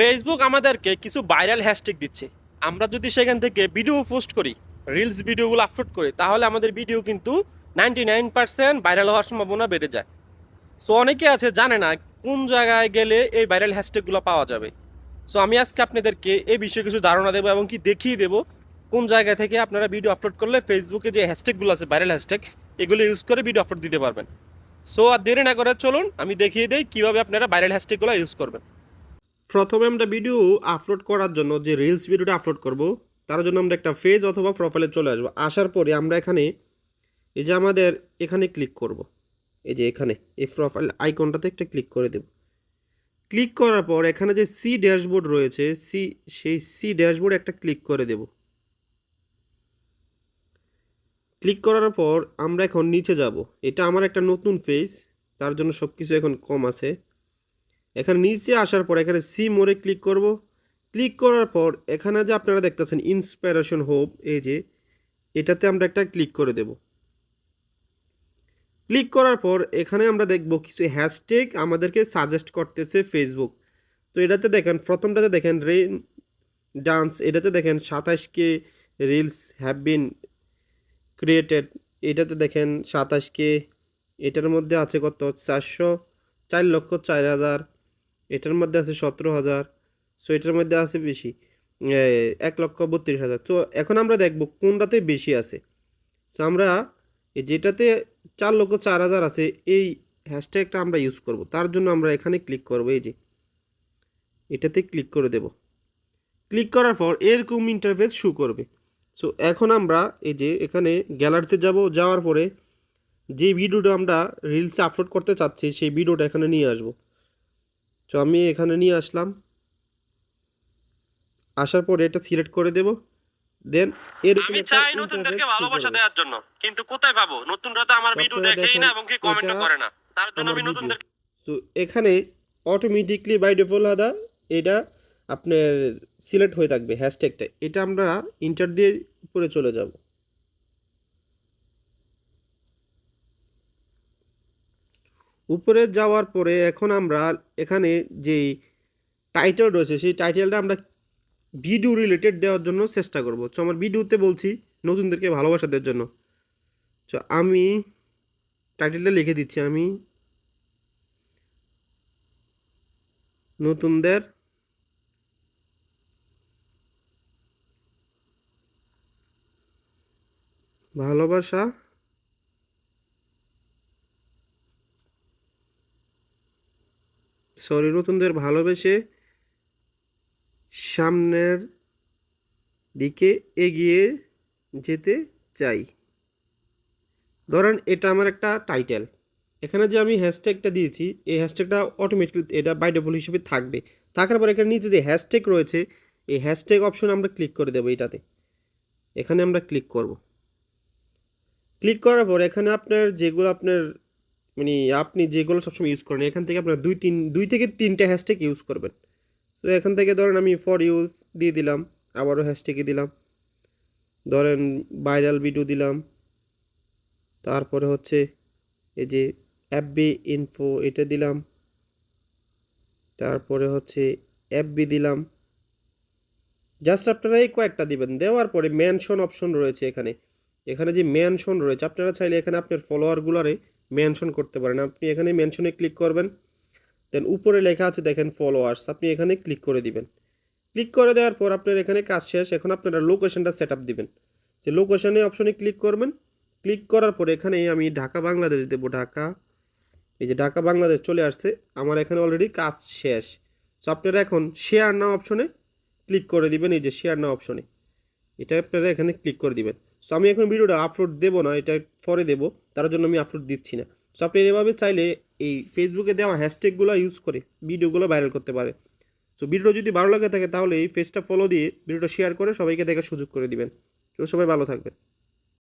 Facebook আমাদেরকে কিছু viral hashtag দিচ্ছে। আমরা যদি সেখান থেকে ভিডিও পোস্ট করি, রিলস ভিডিওগুলো আপলোড করি, তাহলে আমাদের ভিডিও কিন্তু 99% ভাইরাল হওয়ার সম্ভাবনা বেড়ে যায়। সো অনেকে আছে জানে না কোন জায়গায় গেলে এই ভাইরাল হ্যাশট্যাগুলো পাওয়া যাবে। সো আমি আজকে আপনাদেরকে এই বিষয়ে কিছু ধারণা দেবো এবং কি দেখিয়ে দেবো কোন জায়গা থেকে আপনারা ভিডিও আপলোড করলে ফেসবুকে যে হ্যাশট্যাগুলো আছে ভাইরাল হ্যাশট্যাগ, এগুলো ইউজ করে ভিডিও আপলোড দিতে পারবেন। সো আর দেরি না করে চলুন আমি দেখিয়ে দিই কীভাবে আপনারা ভাইরাল হ্যাশট্যাগুলো ইউজ করবেন। প্রথমে আমরা ভিডিও আপলোড করার জন্য যে রিলস ভিডিওটা আপলোড করব, তার জন্য আমরা একটা পেজ অথবা প্রোফাইলে চলে আসবো। আসার পরে আমরা এখানে এই যে আমাদের এখানে ক্লিক করব, এই যে এখানে এই প্রোফাইল আইকনটাতে একটা ক্লিক করে দেব। ক্লিক করার পর এখানে যে সি ড্যাশবোর্ড রয়েছে, সেই সি ড্যাশবোর্ড একটা ক্লিক করে দেব। ক্লিক করার পর আমরা এখন নিচে যাব। এটা আমার একটা নতুন পেজ, তার জন্য সব কিছু এখন কম আছে। এখানে নিচে আসার পর এখানে সি মোড়ে ক্লিক করব। ক্লিক করার পর এখানে যে আপনারা দেখতেছেন ইন্সপিরেশন হোপ, এই যে এটাতে আমরা একটা ক্লিক করে দেব। ক্লিক করার পর এখানে আমরা দেখব কিছু হ্যাশট্যাগ আমাদেরকে সাজেস্ট করতেছে ফেসবুক। তো এটাতে দেখেন, প্রথমটাতে দেখেন রেইন ডান্স, এটাতে দেখেন 27K reels have been created, এটাতে দেখেন 27K, এটার মধ্যে আছে কত 4,04,000, এটার মধ্যে আছে 17,000, সো এটার মধ্যে আছে বেশি 1,32,000। তো এখন আমরা দেখব কোনটাতে বেশি আছে। সো আমরা যেটাতে 4,04,000 আছে এই হ্যাশট্যাগটা আমরা ইউজ করব। তার জন্য আমরা এখানে ক্লিক করব, এই যে এটাতে ক্লিক করে দেব। ক্লিক করার পর এরকম ইন্টারফেস শো করবে। সো এখন আমরা এই যে এখানে গ্যালারিতে যাব, যাওয়ার পরে যে ভিডিওটা আমরা রিলসে আপলোড করতে চাচ্ছি সেই ভিডিওটা এখানে নিয়ে আসব। তো আমি এখানে নিয়ে আসলাম, আসার পরে এটা সিলেক্ট করে দেব। দেন এরকম আমি একটা চাই ইন্টারফেস নতুনদেরকে শো ভালোবাসা করবে। দেওয়ার জন্য, কিন্তু কোথায় পাবো? নতুনরা তো আমার তো ভিডিও আপনারা দেখেই দেখেন না এবং কি এটা কমেন্টও করে না। তার জন্য আমার আমি ভিডিও। নতুনদের তো এখানে অটোমেটিকলি বাই ডিফল্ট এটা আপনার সিলেক্ট হয়ে থাকবে হ্যাশট্যাগটা। এটা আমরা ইন্টার দিয়ে উপরে চলে যাব। উপরে যাওয়ার পরে এখন আমরা এখানে যেই টাইটেল রয়েছে সেই টাইটেলটা আমরা ভিডিও রিলেটেড দেওয়ার জন্য চেষ্টা করব। তো আমার ভিডিওতে বলছি নতুনদেরকে ভালোবাসা দেওয়ার জন্য। তো আমি টাইটেলটা লিখে দিচ্ছি, আমি নতুনদের ভালোবাসা নতুনদের ভালোবেসে সামনের দিকে এগিয়ে যেতে চাই। ধরেন এটা আমার একটা টাইটেল। এখানে যে আমি হ্যাশট্যাগটা দিয়েছি এই হ্যাশট্যাগটা অটোমেটিক্যালি এটা বাই ডিফল্ট হিসেবে থাকবে। থাকার পর এখানে নিচে যে হ্যাশট্যাগ রয়েছে এই হ্যাশট্যাগ অপশন আমরা ক্লিক করে দেবো। এটাতে এখানে আমরা ক্লিক করব। ক্লিক করার পর এখানে আপনার যেগুলো আপনার মানে আপনি যেগুলো সবসময় ইউজ করেন এখান থেকে আপনার দুই থেকে তিনটে হ্যাশট্যাগ ইউজ করবেন। তো এখান থেকে ধরেন আমি ফর ইউজ দিয়ে দিলাম, আবারও হ্যাশট্যাগে দিলাম, ধরেন ভাইরাল ভিডিও দিলাম, তারপরে হচ্ছে এই যে এফবি ইনফো এটা দিলাম, তারপরে হচ্ছে এফবি দিলাম। জাস্ট আপনারা এই কয়েকটা দিবেন। দেওয়ার পরে মেনশন অপশন রয়েছে এখানে। এখানে যে মেনশন রয়েছে আপনারা চাইলে এখানে আপনার ফলোয়ারগুলোরে মেনশন করতে পারেন। আপনি এখানে মেনশনে ক্লিক করবেন, দেন উপরে লেখা আছে দেখেন ফলোয়ার্স, আপনি এখানে ক্লিক করে দিবেন। ক্লিক করে দেওয়ার পর আপনার এখানে কাজ শেষ। এখন আপনারা লোকেশনটা সেট আপ দিবেন। যে লোকেশনে অপশনে ক্লিক করবেন। ক্লিক করার পর এখানে আমি ঢাকা বাংলাদেশ দেবো। ঢাকা, এই যে ঢাকা বাংলাদেশ চলে আসছে। আমার এখানে অলরেডি কাজ শেষ। সো আপনারা এখন শেয়ার নাও অপশনে ক্লিক করে দিবেন। এই যে শেয়ার নাও অপশনে এটা আপনারা এখানে ক্লিক করে দিবেন। সো আমি এখন ভিডিওটা আপলোড দেবো না, এটা পরে দেবো, তার জন্য আমি আপলোড দিচ্ছি না। সো আপনি এভাবে চাইলে এই ফেসবুকে দেওয়া হ্যাশট্যাগুলো ইউজ করে ভিডিওগুলো ভাইরাল করতে পারে। সো ভিডিও যদি ভালো লাগে থাকে তাহলে এই পেজটা ফলো দিয়ে ভিডিওটা শেয়ার করে সবাইকে দেখার সুযোগ করে দিবেন। তো সবাই ভালো থাকবেন।